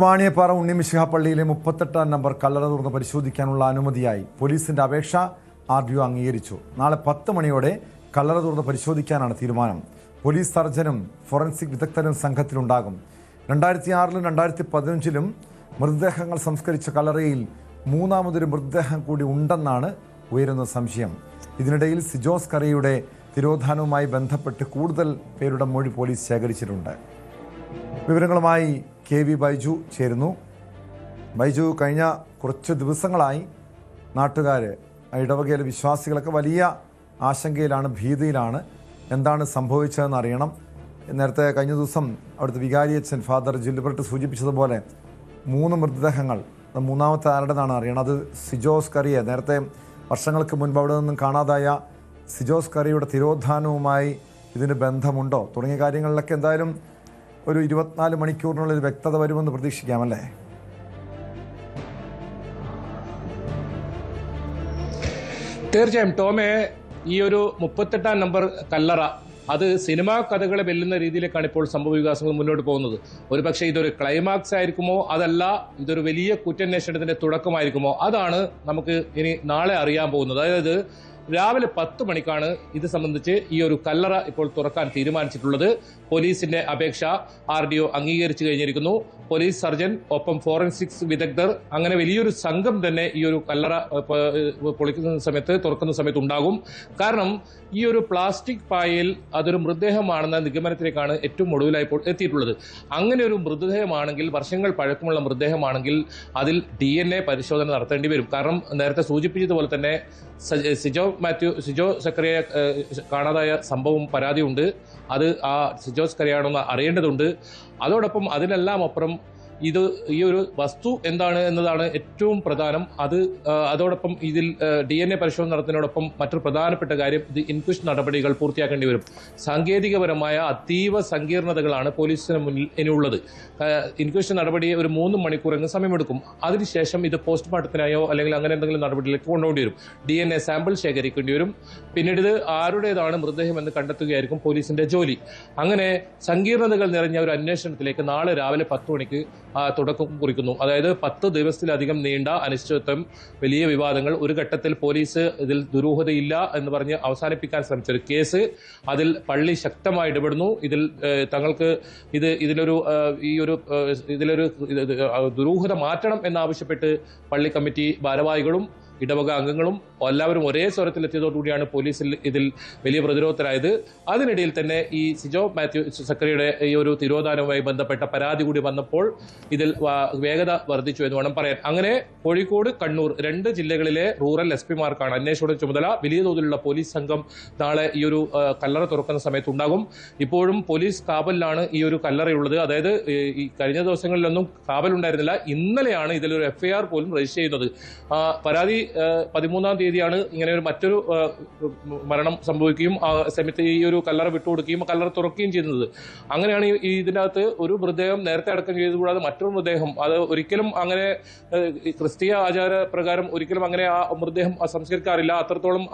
വാണിയപ്പാറ ഉണ്ണിമിശിഹ പള്ളിയിലെ 38 നമ്പർ കല്ലറ തുറന്ന് പരിശോധിക്കാനുള്ള അനുമതിയായി പോലീസിന്റെ അപേക്ഷ RDO അംഗീകരിച്ചു. നാളെ 10 മണിയോടെ കല്ലറ തുറന്ന് പരിശോധിക്കാനാണ് തീരുമാനം. പോലീസ് സർജനും ഫോറൻസിക് വിദഗ്ധരും സംഘത്തിലുണ്ടാകും. 2006-ലും 2015-ലും മൃതദേഹങ്ങൾ സംസ്കരിച്ച കല്ലറയിൽ മൂന്നാമതൊരു മൃതദേഹം കൂടി ഉണ്ടെന്നാണ് ഉയരുന്ന സംശയം. ഇതിനിടയിൽ സിജോസ് കറിയുടെ തിരോധാനവുമായി ബന്ധപ്പെട്ട് കൂടുതൽ പേരുടെ മൊഴി പോലീസ് ശേഖരിച്ചിട്ടുണ്ട്. വിവരങ്ങളുമായി KV ബൈജു ചേരുന്നു. ബൈജു, കഴിഞ്ഞ കുറച്ച് ദിവസങ്ങളായി നാട്ടുകാർ, ഇടവകയിലെ വിശ്വാസികളൊക്കെ വലിയ ആശങ്കയിലാണ്, ഭീതിയിലാണ്. എന്താണ് സംഭവിച്ചതെന്ന് അറിയണം. നേരത്തെ കഴിഞ്ഞ ദിവസം അവിടുത്തെ വികാരിയച്ഛൻ ഫാദർ ജിൽബർട്ട് സൂചിപ്പിച്ചതുപോലെ 3 മൃതദേഹങ്ങൾ, മൂന്നാമത്തെ ആരുടേതാണ് അറിയണം. അത് സിജോസ് കറിയെ, നേരത്തെ വർഷങ്ങൾക്ക് മുൻപ് അവിടെ നിന്നും കാണാതായ സിജോസ് കറിയുടെ തിരോധാനവുമായി ഇതിന് ബന്ധമുണ്ടോ തുടങ്ങിയ കാര്യങ്ങളിലൊക്കെ എന്തായാലും ഒരു 24 മണിക്കൂറിനുള്ളിൽ വ്യക്തത വരുമെന്ന് പ്രതീക്ഷിക്കാമല്ലേ? തീർച്ചയായും ടോമെ, ഈ ഒരു 38 നമ്പർ കല്ലറ അത് സിനിമാ കഥകളെ വെല്ലുന്ന രീതിയിലേക്കാണ് ഇപ്പോൾ സംഭവ വികാസങ്ങൾ മുന്നോട്ട് പോകുന്നത്. ഒരു പക്ഷേ ഇതൊരു ക്ലൈമാക്സ് ആയിരിക്കുമോ, അതല്ല ഇതൊരു വലിയ കുറ്റാന്വേഷണത്തിന്റെ തുടക്കമായിരിക്കുമോ, അതാണ് നമുക്ക് ഇനി നാളെ അറിയാൻ പോകുന്നത്. അതായത് രാവിലെ 10 മണിക്കാണ് ഇത് സംബന്ധിച്ച് ഈ ഒരു കല്ലറ ഇപ്പോൾ തുറക്കാൻ തീരുമാനിച്ചിട്ടുള്ളത്. പോലീസിന്റെ അപേക്ഷ RDO അംഗീകരിച്ചു കഴിഞ്ഞിരിക്കുന്നു. പോലീസ് സർജൻ, ഒപ്പം ഫോറൻസിക്സ് വിദഗ്ധർ, അങ്ങനെ വലിയൊരു സംഘം തന്നെ ഈ ഒരു കല്ലറ തുറക്കുന്ന സമയത്ത് ഉണ്ടാകും. കാരണം ഈ ഒരു പ്ലാസ്റ്റിക് പായയിൽ അതൊരു മൃതദേഹമാണെന്ന നിഗമനത്തിലേക്കാണ് ഏറ്റവും ഒടുവിലായി ഇപ്പോൾ എത്തിയിട്ടുള്ളത്. അങ്ങനെ ഒരു മൃതദേഹമാണെങ്കിൽ, വർഷങ്ങൾ പഴക്കമുള്ള മൃതദേഹമാണെങ്കിൽ അതിൽ DNA പരിശോധന നടത്തേണ്ടി വരും. കാരണം നേരത്തെ സൂചിപ്പിച്ചതുപോലെ തന്നെ സിജോ സക്കറിയെ കാണാതായ സംഭവം പരാതിയുണ്ട്. അത് ആ സിജോസ് കറിയാണെന്ന് അറിയേണ്ടതുണ്ട്. അതോടൊപ്പം അതിനെല്ലാം അപ്പുറം ഈ ഒരു വസ്തു എന്താണ് എന്നതാണ് ഏറ്റവും പ്രധാനം. അതോടൊപ്പം ഇതിൽ DNA പരിശോധന നടത്തുന്നതിനോടൊപ്പം മറ്റൊരു പ്രധാനപ്പെട്ട കാര്യം, ഇത് ഇൻക്വസ്റ്റ് നടപടികൾ പൂർത്തിയാക്കേണ്ടി വരും. സാങ്കേതികപരമായ അതീവ സങ്കീർണതകളാണ് പോലീസിന് മുന്നിൽ ഇനിയുള്ളത്. ഇൻക്വസ്റ്റ് നടപടി ഒരു 3 മണിക്കൂറെങ്കിലും സമയമെടുക്കും. അതിനുശേഷം ഇത് പോസ്റ്റ്മോർട്ടത്തിനായോ അല്ലെങ്കിൽ അങ്ങനെ എന്തെങ്കിലും നടപടിയിലേക്ക് കൊണ്ടുപോകേണ്ടി വരും. DNA സാമ്പിൾ ശേഖരിക്കേണ്ടി വരും. പിന്നീട് ഇത് ആരുടേതാണ് മൃതദേഹം എന്ന് കണ്ടെത്തുകയായിരിക്കും പോലീസിന്റെ ജോലി. അങ്ങനെ സങ്കീർണതകൾ നിറഞ്ഞ ഒരു അന്വേഷണത്തിലേക്ക് നാളെ രാവിലെ 10 മണിക്ക് തുടക്കം കുറിക്കുന്നു. അതായത് 10 ദിവസത്തിലധികം നീണ്ട അനിശ്ചിതത്വം, വലിയ വിവാദങ്ങൾ, ഒരു ഘട്ടത്തിൽ പോലീസ് ഇതിൽ ദുരൂഹതയില്ല എന്ന് പറഞ്ഞ് അവസാനിപ്പിക്കാൻ ശ്രമിച്ച ഒരു കേസ്, അതിൽ പള്ളി ശക്തമായി ഇടപെടുന്നു. ഇതിൽ തങ്ങൾക്ക് ഇതിലൊരു ദുരൂഹത മാറ്റണം എന്നാവശ്യപ്പെട്ട് പള്ളി കമ്മിറ്റി ഭാരവാഹികളും ഇടവക അംഗങ്ങളും എല്ലാവരും ഒരേ സ്വരത്തിലെത്തിയതോടുകൂടിയാണ് പോലീസിൽ ഇതിൽ വലിയ പ്രതിരോധത്തിലായത്. അതിനിടയിൽ തന്നെ ഈ സിജോ മാത്യു സക്കറിയുടെ ഈ ഒരു തിരോധാനവുമായി ബന്ധപ്പെട്ട പരാതി കൂടി വന്നപ്പോൾ ഇതിൽ വേഗത വർദ്ധിച്ചു എന്ന് വേണം പറയാൻ. അങ്ങനെ കോഴിക്കോട്, കണ്ണൂർ 2 ജില്ലകളിലെ റൂറൽ SP-മാർക്കാണ് അന്വേഷണ ചുമതല. വലിയ തോതിലുള്ള പോലീസ് സംഘം നാളെ ഈ ഒരു കല്ലറ തുറക്കുന്ന സമയത്ത് ഉണ്ടാകും. ഇപ്പോഴും പോലീസ് കാവലിലാണ് ഈ ഒരു കല്ലറയുള്ളത്. അതായത് ഈ കഴിഞ്ഞ ദിവസങ്ങളിലൊന്നും കാവലുണ്ടായിരുന്നില്ല. ഇന്നലെയാണ് ഇതിലൊരു FIR പോലും രജിസ്റ്റർ ചെയ്യുന്നത്. പരാതി 13-ാം തീയതിയാണ് ഇങ്ങനെ ഒരു മറ്റൊരു മരണം സംഭവിക്കുകയും സമയത്ത് ഈ ഒരു കല്ലറ വിട്ടുകൊടുക്കുകയും കല്ലറ തുറക്കുകയും ചെയ്യുന്നത്. അങ്ങനെയാണ് ഇതിനകത്ത് ഒരു മൃതദേഹം നേരത്തെ അടക്കം ചെയ്തുകൂടാതെ മറ്റൊരു മൃതദേഹം, അത് ഒരിക്കലും അങ്ങനെ ക്രിസ്തീയ ആചാര പ്രകാരം ഒരിക്കലും അങ്ങനെ ആ മൃതദേഹം സംസ്കരിക്കാറില്ല. അത്രത്തോളം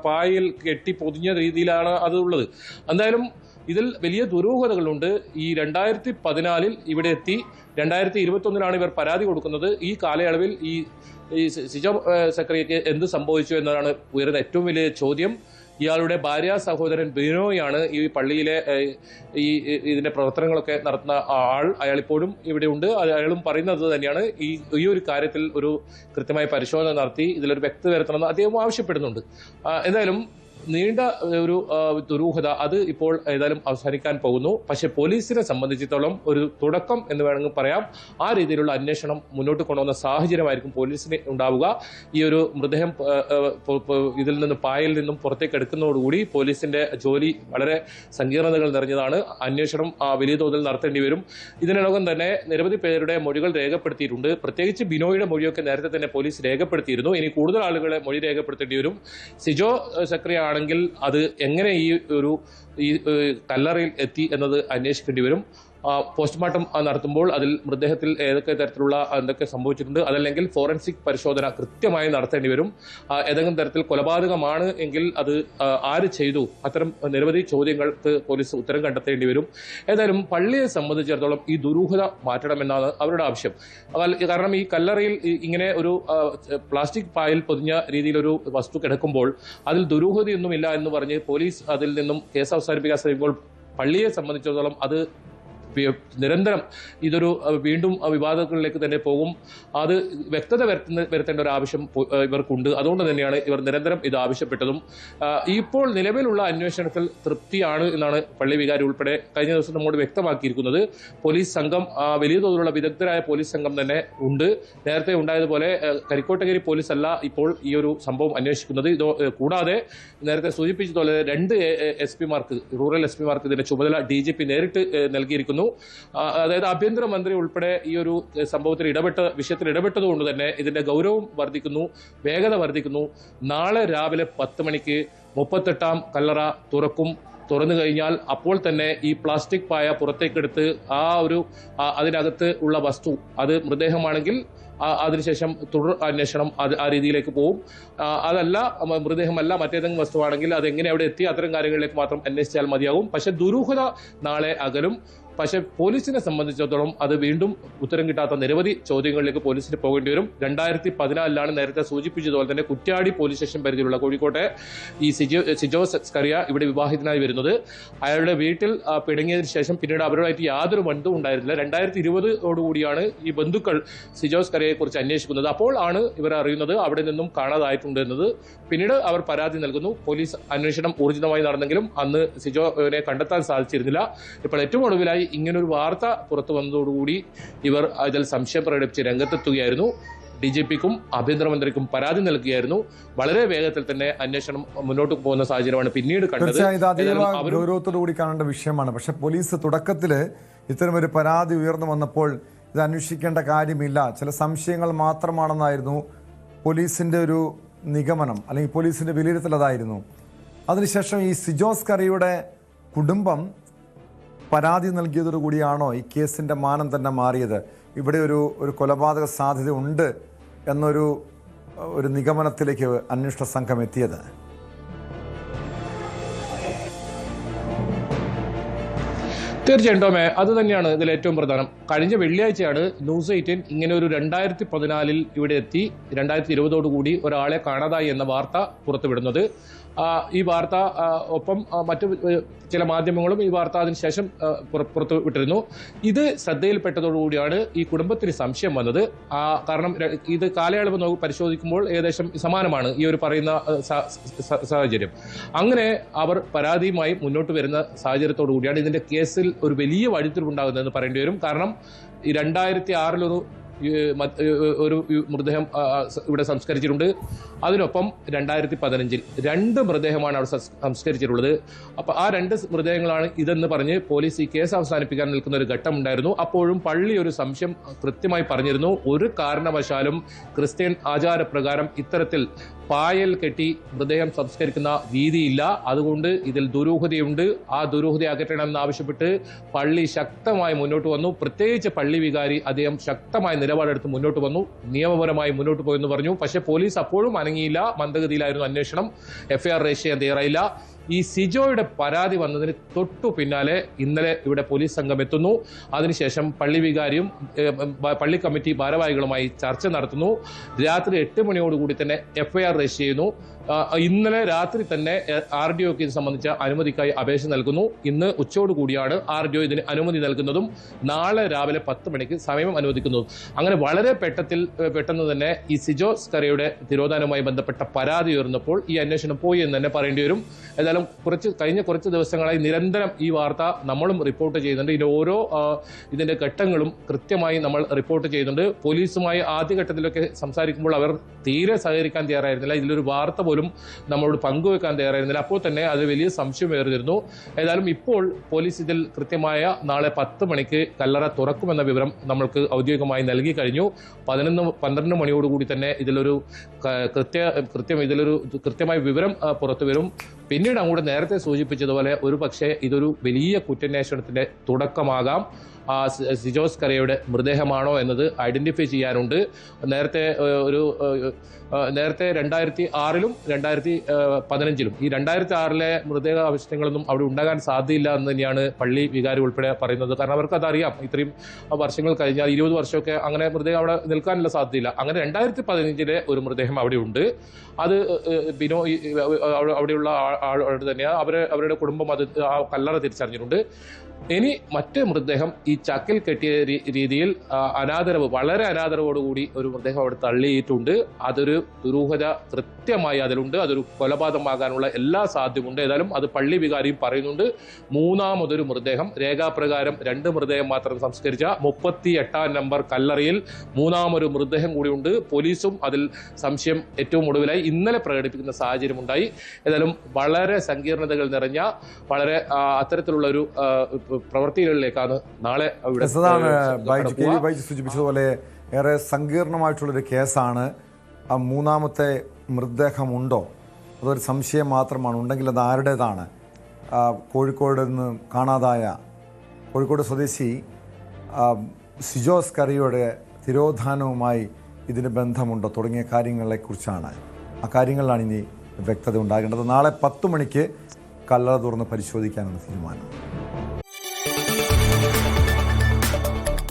പായയിൽ കെട്ടി പൊതിഞ്ഞ രീതിയിലാണ് അത് ഉള്ളത്. എന്തായാലും ഇതിൽ വലിയ ദുരൂഹതകളുണ്ട്. ഈ 2014-ൽ ഇവിടെ എത്തി 2021-ലാണ് ഇവർ പരാതി കൊടുക്കുന്നത്. ഈ കാലയളവിൽ ഈ സിജോ സക്കറിയയ്ക്ക് എന്ത് സംഭവിച്ചു എന്നതാണ് ഉയർന്ന ഏറ്റവും വലിയ ചോദ്യം. ഇയാളുടെ ഭാര്യ സഹോദരൻ ബിനോയാണ് ഈ പള്ളിയിലെ ഇതിന്റെ പ്രവർത്തനങ്ങളൊക്കെ നടത്തുന്ന ആൾ. അയാൾ ഇപ്പോഴും ഇവിടെ ഉണ്ട്. അയാളും പറയുന്നത് തന്നെയാണ് ഈ ഒരു കാര്യത്തിൽ ഒരു കൃത്യമായ പരിശോധന നടത്തി ഇതിലൊരു വ്യക്തത വരുത്തണമെന്ന് അദ്ദേഹം ആവശ്യപ്പെടുന്നുണ്ട്. എന്തായാലും നീണ്ട ഒരു ദുരൂഹത അത് ഇപ്പോൾ ഏതായാലും അവസാനിക്കാൻ പോകുന്നു. പക്ഷെ പോലീസിനെ സംബന്ധിച്ചിടത്തോളം ഒരു തുടക്കം എന്ന് വേണമെങ്കിൽ പറയാം. ആ രീതിയിലുള്ള അന്വേഷണം മുന്നോട്ട് കൊണ്ടുവന്ന സാഹചര്യമായിരിക്കും പോലീസിന് ഉണ്ടാവുക. ഈ ഒരു മൃതദേഹം ഇതിൽ നിന്ന് പായയിൽ നിന്നും പുറത്തേക്ക് എടുക്കുന്നതോടുകൂടി പോലീസിന്റെ ജോലി വളരെ സങ്കീർണതകൾ നിറഞ്ഞതാണ്. അന്വേഷണം വലിയ തോതിൽ നടത്തേണ്ടി വരും. ഇതിനോടകം തന്നെ നിരവധി പേരുടെ മൊഴികൾ രേഖപ്പെടുത്തിയിട്ടുണ്ട്. പ്രത്യേകിച്ച് ബിനോയുടെ മൊഴിയൊക്കെ നേരത്തെ തന്നെ പോലീസ് രേഖപ്പെടുത്തിയിരുന്നു. ഇനി കൂടുതൽ ആളുകളെ മൊഴി രേഖപ്പെടുത്തേണ്ടി വരും. സിജോ സക്കറിയ ആണെങ്കിൽ അത് എങ്ങനെ ഈ കല്ലറയിൽ എത്തി എന്നത് അന്വേഷിക്കേണ്ടി വരും. പോസ്റ്റ്മോർട്ടം നടത്തുമ്പോൾ അതിൽ മൃതദേഹത്തിൽ ഏതൊക്കെ തരത്തിലുള്ള എന്തൊക്കെ സംഭവിച്ചിട്ടുണ്ട്, അതല്ലെങ്കിൽ ഫോറൻസിക് പരിശോധന കൃത്യമായി നടത്തേണ്ടി വരും. ഏതെങ്കിലും തരത്തിൽ കൊലപാതകമാണ് എങ്കിൽ അത് ആര് ചെയ്തു, അത്തരം നിരവധി ചോദ്യങ്ങൾക്ക് പോലീസ് ഉത്തരം കണ്ടെത്തേണ്ടി വരും. ഏതായാലും പള്ളിയെ സംബന്ധിച്ചിടത്തോളം ഈ ദുരൂഹത മാറ്റണമെന്നാണ് അവരുടെ ആവശ്യം. കാരണം ഈ കല്ലറയിൽ ഇങ്ങനെ ഒരു പ്ലാസ്റ്റിക് പായിൽ പൊതിഞ്ഞ രീതിയിലൊരു വസ്തു കിടക്കുമ്പോൾ അതിൽ ദുരൂഹതയൊന്നുമില്ല എന്ന് പറഞ്ഞ് പോലീസ് അതിൽ നിന്നും കേസ് അവസാനിപ്പിക്കാൻ ശ്രമിക്കുമ്പോൾ പള്ളിയെ സംബന്ധിച്ചിടത്തോളം അത് നിരന്തരം ഇതൊരു വീണ്ടും വിവാദങ്ങളിലേക്ക് തന്നെ പോകും. അത് വ്യക്തത വരുത്തേണ്ട ഒരു ആവശ്യം ഇവർക്കുണ്ട്. അതുകൊണ്ട് തന്നെയാണ് ഇവർ നിരന്തരം ഇത് ആവശ്യപ്പെട്ടതും. ഇപ്പോൾ നിലവിലുള്ള അന്വേഷണത്തിൽ തൃപ്തിയാണ് എന്നാണ് പള്ളി വികാരി ഉൾപ്പെടെ കഴിഞ്ഞ ദിവസം നമ്മോട് വ്യക്തമാക്കിയിരിക്കുന്നത്. പോലീസ് സംഘം, വലിയ തോതിലുള്ള വിദഗ്ധരായ പോലീസ് സംഘം തന്നെ ഉണ്ട്. നേരത്തെ ഉണ്ടായതുപോലെ കരിക്കോട്ടഗിരി പോലീസ് അല്ല ഇപ്പോൾ ഈ ഒരു സംഭവം അന്വേഷിക്കുന്നത്. ഇത് കൂടാതെ നേരത്തെ സൂചിപ്പിച്ചതുപോലെ 2 SP-മാർക്ക്, റൂറൽ SP-മാർക്ക് ഇതിന്റെ ചുമതല DGP നേരിട്ട് നൽകിയിരിക്കുന്നു. അതായത് ആഭ്യന്തരമന്ത്രി ഉൾപ്പെടെ ഈ ഒരു സംഭവത്തിൽ വിഷയത്തിൽ ഇടപെട്ടതുകൊണ്ട് തന്നെ ഇതിന്റെ ഗൗരവം വർദ്ധിക്കുന്നു, വേഗത വർദ്ധിക്കുന്നു. നാളെ രാവിലെ 10 മണിക്ക് 38-ാം കല്ലറ തുറന്നു കഴിഞ്ഞാൽ അപ്പോൾ തന്നെ ഈ പ്ലാസ്റ്റിക് പായ പുറത്തേക്കെടുത്ത് അതിനകത്ത് ഉള്ള വസ്തു, അത് മൃതദേഹമാണെങ്കിൽ അതിനുശേഷം തുടർ അന്വേഷണം ആ രീതിയിലേക്ക് പോകും. അതല്ല, മൃതദേഹമല്ല, മറ്റേതെങ്കിലും വസ്തുവാണെങ്കിൽ അതെങ്ങനെ അവിടെ എത്തി, അത്തരം കാര്യങ്ങളിലേക്ക് മാത്രം അന്വേഷിച്ചാൽ മതിയാകും. പക്ഷെ ദുരൂഹത നാളെ അകലും. പക്ഷെ പോലീസിനെ സംബന്ധിച്ചിടത്തോളം അത് വീണ്ടും ഉത്തരം കിട്ടാത്ത നിരവധി ചോദ്യങ്ങളിലേക്ക് പോലീസിന് പോകേണ്ടി വരും. 2014 നേരത്തെ സൂചിപ്പിച്ചതുപോലെ തന്നെ കുറ്റ്യാടി പോലീസ് സ്റ്റേഷൻ പരിധിയിലുള്ള കോഴിക്കോട്ടെ ഈ സിജോ സ്കറിയ ഇവിടെ വിവാഹിതനായി വരുന്നത്. അയാളുടെ വീട്ടിൽ പിണങ്ങിയതിനു ശേഷം പിന്നീട് അവരുമായിട്ട് യാതൊരു ബന്ധവും ഉണ്ടായിരുന്നില്ല. 2020 ഈ ബന്ധുക്കൾ സിജോ സ്കറിയയെ കുറിച്ച് അന്വേഷിക്കുന്നത്. അപ്പോൾ ആണ് ഇവർ അറിയുന്നത് അവിടെ നിന്നും കാണാതായിട്ടുണ്ട് എന്നത്. പിന്നീട് അവർ പരാതി നൽകുന്നു. പോലീസ് അന്വേഷണം ഊർജിതമായി നടന്നെങ്കിലും അന്ന് സിജോനെ കണ്ടെത്താൻ സാധിച്ചിരുന്നില്ല. ഇപ്പോൾ ഏറ്റവും ഒടുവിലായി ഇങ്ങനൊരു വാർത്ത പുറത്തു വന്നതോടുകൂടി ഇവർ അതിൽ സംശയം പ്രകടിപ്പിച്ച് രംഗത്തെത്തുകയായിരുന്നു. DGPക്കും ആഭ്യന്തരമന്ത്രിക്കും പരാതി നൽകുകയായിരുന്നു. വളരെ വേഗത്തിൽ തന്നെ അന്വേഷണം മുന്നോട്ട് പോകുന്ന സാഹചര്യമാണ് പിന്നീട് കണ്ടത്. ഗൗരവത്തോടുകൂടി കാണേണ്ട വിഷയമാണ്. പക്ഷെ പോലീസ് തുടക്കത്തിൽ ഇത്തരമൊരു പരാതി ഉയർന്നു വന്നപ്പോൾ ഇത് അന്വേഷിക്കേണ്ട കാര്യമില്ല, ചില സംശയങ്ങൾ മാത്രമാണെന്നായിരുന്നു പോലീസിന്റെ ഒരു നിഗമനം, അല്ലെങ്കിൽ പോലീസിന്റെ വിലയിരുത്തൽ അതായിരുന്നു. അതിനുശേഷം ഈ സിജോ സ്കറിയയുടെ കുടുംബം പരാതി നൽകിയതോടുകൂടിയാണോ ഈ കേസിൻ്റെ മാനം തന്നെ മാറിയത്? ഇവിടെ ഒരു കൊലപാതക സാധ്യത ഉണ്ട് എന്നൊരു നിഗമനത്തിലേക്ക് അന്വേഷണ സംഘം എത്തിയത്? തീർച്ചയായും ടോമേ, അത് തന്നെയാണ് ഇതിൽ ഏറ്റവും പ്രധാനം. കഴിഞ്ഞ വെള്ളിയാഴ്ചയാണ് ന്യൂസ് 18 ഇങ്ങനെ ഒരു 2014 ഇവിടെ എത്തി 2020 ഒരാളെ കാണാതായി എന്ന വാർത്ത പുറത്തുവിടുന്നത്. ഈ വാർത്ത ഒപ്പം മറ്റു ചില മാധ്യമങ്ങളും ഈ വാർത്ത അതിനുശേഷം പുറത്തു വിട്ടിരുന്നു. ഇത് ശ്രദ്ധയിൽപ്പെട്ടതോടുകൂടിയാണ് ഈ കുടുംബത്തിന് സംശയം വന്നത്. കാരണം ഇത് കാലയളവ് പരിശോധിക്കുമ്പോൾ ഏകദേശം സമാനമാണ് ഈ ഒരു പറയുന്ന സാഹചര്യം. അങ്ങനെ അവർ പരാതിയുമായി മുന്നോട്ട് വരുന്ന സാഹചര്യത്തോടു കൂടിയാണ് ഇതിന്റെ കേസിൽ ഒരു വലിയ വഴിത്തിരിവുണ്ടാകുന്നതെന്ന് പറയേണ്ടി വരും. കാരണം 2006 ഒരു മൃതദേഹം ഇവിടെ സംസ്കരിച്ചിട്ടുണ്ട്. അതിനൊപ്പം 2015 2 മൃതദേഹമാണ് അവിടെ സംസ്കരിച്ചിട്ടുള്ളത്. അപ്പോൾ ആ 2 മൃതദേഹങ്ങളാണ് ഇതെന്ന് പറഞ്ഞ് പോലീസ് ഈ കേസ് അവസാനിപ്പിക്കാൻ നിൽക്കുന്ന ഒരു ഘട്ടം ഉണ്ടായിരുന്നു. അപ്പോഴും പള്ളി ഒരു സംശയം കൃത്യമായി പറഞ്ഞിരുന്നു. ഒരു കാരണവശാലും ക്രിസ്ത്യൻ ആചാരപ്രകാരം ഇത്തരത്തിൽ പായൽ കെട്ടി മൃതദേഹം സംസ്കരിക്കുന്ന രീതിയില്ല. അതുകൊണ്ട് ഇതിൽ ദുരൂഹതയുണ്ട്. ആ ദുരൂഹത അകറ്റണമെന്ന് ആവശ്യപ്പെട്ട് പള്ളി ശക്തമായി മുന്നോട്ട് വന്നു. പ്രത്യേകിച്ച് പള്ളി വികാരി അദ്ദേഹം ശക്തമായ നിലപാടെടുത്ത് മുന്നോട്ട് വന്നു, നിയമപരമായി മുന്നോട്ട് പോയെന്ന് പറഞ്ഞു. പക്ഷേ പോലീസ് അപ്പോഴും അനങ്ങിയില്ല. മന്ദഗതിയിലായിരുന്നു അന്വേഷണം. FIR രജിസ്റ്റർ ചെയ്യാൻ തയ്യാറായില്ല. ഈ സിജോയുടെ പരാതി വന്നതിന് തൊട്ടു പിന്നാലെ ഇന്നലെ ഇവിടെ പോലീസ് സംഘം എത്തുന്നു. അതിനുശേഷം പള്ളി വികാരിയും പള്ളി കമ്മിറ്റി ഭാരവാഹികളുമായി ചർച്ച നടത്തുന്നു. രാത്രി 8 മണിയോടുകൂടി തന്നെ FIR രജിസ്റ്റർ ചെയ്യുന്നു. ഇന്നലെ രാത്രി തന്നെ RDOക്ക് ഇത് സംബന്ധിച്ച അനുമതിക്കായി അപേക്ഷ നൽകുന്നു. ഇന്ന് ഉച്ചയോടുകൂടിയാണ് RDO ഇതിന് അനുമതി നൽകുന്നതും നാളെ രാവിലെ 10 മണിക്ക് സമയം അനുവദിക്കുന്നതും. അങ്ങനെ വളരെ പെട്ടെന്ന് തന്നെ ഈ സിജോ സ്കറിയയുടെ തിരോധാനവുമായി ബന്ധപ്പെട്ട പരാതി ഉയർന്നപ്പോൾ ഈ അന്വേഷണം പോയി എന്ന് തന്നെ പറയേണ്ടി വരും. ഏതായാലും കഴിഞ്ഞ കുറച്ച് ദിവസങ്ങളായി നിരന്തരം ഈ വാർത്ത നമ്മളും റിപ്പോർട്ട് ചെയ്യുന്നുണ്ട്. ഇതിന്റെ ഘട്ടങ്ങളും കൃത്യമായി നമ്മൾ റിപ്പോർട്ട് ചെയ്യുന്നുണ്ട്. പോലീസുമായി ആദ്യഘട്ടത്തിലൊക്കെ സംസാരിക്കുമ്പോൾ അവർ തീരെ സഹകരിക്കാൻ തയ്യാറായിരുന്നില്ല. ഇതിലൊരു വാർത്ത പോലും നമ്മളോട് പങ്കുവെക്കാൻ തയ്യാറായിരുന്നില്ല. അപ്പോൾ തന്നെ അത് വലിയ സംശയം ഏറിയിരുന്നു. ഏതായാലും ഇപ്പോൾ പോലീസ് ഇതിൽ കൃത്യമായ നാളെ 10 മണിക്ക് കല്ലറ തുറക്കുമെന്ന വിവരം നമ്മൾക്ക് ഔദ്യോഗികമായി നൽകി കഴിഞ്ഞു. 11-12 മണിയോടുകൂടി തന്നെ ഇതിലൊരു കൃത്യമായ വിവരം പുറത്തു വരും. പിന്നീടാണ് അങ്ങോട്ട് നേരത്തെ സൂചിപ്പിച്ചതുപോലെ ഒരു പക്ഷേ ഇതൊരു വലിയ കുറ്റാന്വേഷണത്തിന്റെ തുടക്കമാകാം. സിജോ സ്കറിയയുടെ മൃതദേഹമാണോ എന്നത് ഐഡന്റിഫൈ ചെയ്യാനുണ്ട്. നേരത്തെ 2006-ലും 2015-ലും ഈ 2006-ലെ മൃതദേഹ അവശിഷ്ടങ്ങളൊന്നും അവിടെ ഉണ്ടാകാൻ സാധ്യതയില്ല എന്ന് തന്നെയാണ് പള്ളി വികാരി ഉൾപ്പെടെ പറയുന്നത്. കാരണം അവർക്ക് അതറിയാം, ഇത്രയും വർഷങ്ങൾ കഴിഞ്ഞാൽ 20 വർഷമൊക്കെ അങ്ങനെ മൃതദേഹം അവിടെ നിൽക്കാനുള്ള സാധ്യതയില്ല. അങ്ങനെ 2015-ലെ ഒരു മൃതദേഹം അവിടെ ഉണ്ട്. അത് അവിടെയുള്ള ആളോട് തന്നെയാണ് അവരുടെ കുടുംബം അത് ആ കല്ലറ തിരിച്ചറിഞ്ഞിട്ടുണ്ട്. ഇനി മറ്റ് മൃതദേഹം ഈ ചക്കിൽ കെട്ടിയ രീതിയിൽ വളരെ അനാദരവോടുകൂടി ഒരു മൃതദേഹം അവിടെ തള്ളിയിട്ടുണ്ട്. അതൊരു ദുരൂഹത കൃത്യമായി അതിലുണ്ട്. അതൊരു കൊലപാതകമാകാനുള്ള എല്ലാ സാധ്യതയുണ്ട്. ഏതായാലും അത് പള്ളി വികാരിയും പറയുന്നുണ്ട്. മൂന്നാമതൊരു മൃതദേഹം, രേഖാപ്രകാരം 2 മൃതദേഹം മാത്രം സംസ്കരിച്ച 38-ാം നമ്പർ കല്ലറയിൽ മൂന്നാമൊരു മൃതദേഹം കൂടിയുണ്ട്. പോലീസും അതിൽ സംശയം ഏറ്റവും ഒടുവിലായി ഇന്നലെ പ്രകടിപ്പിക്കുന്ന സാഹചര്യമുണ്ടായി. ഏതായാലും വളരെ സങ്കീർണതകൾ നിറഞ്ഞ വളരെ അത്തരത്തിലുള്ള ഒരു പ്രവൃത്തികളിലേക്കാണ് നാളെ അവിടെ സൂചിപ്പിച്ചതുപോലെ ഏറെ സങ്കീർണമായിട്ടുള്ളൊരു കേസാണ്. ആ മൂന്നാമത്തെ മൃതദേഹമുണ്ടോ, അതൊരു സംശയം മാത്രമാണ്. ഉണ്ടെങ്കിൽ അത് ആരുടേതാണ്? കോഴിക്കോട് നിന്ന് കാണാതായ കോഴിക്കോട് സ്വദേശി സിജോ സ്കറിയയുടെ തിരോധാനവുമായി ഇതിന് ബന്ധമുണ്ടോ തുടങ്ങിയ കാര്യങ്ങളെക്കുറിച്ചാണ്. ആ കാര്യങ്ങളിലാണ് ഇനി വ്യക്തത ഉണ്ടാകേണ്ടത്. നാളെ 10 മണിക്ക് കല്ലറ തുറന്ന് പരിശോധിക്കാനാണ് തീരുമാനം.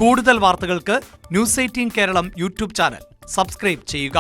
കൂടുതൽ വാർത്തകൾക്ക് news 18 Keralam YouTube channel subscribe ചെയ്യുക.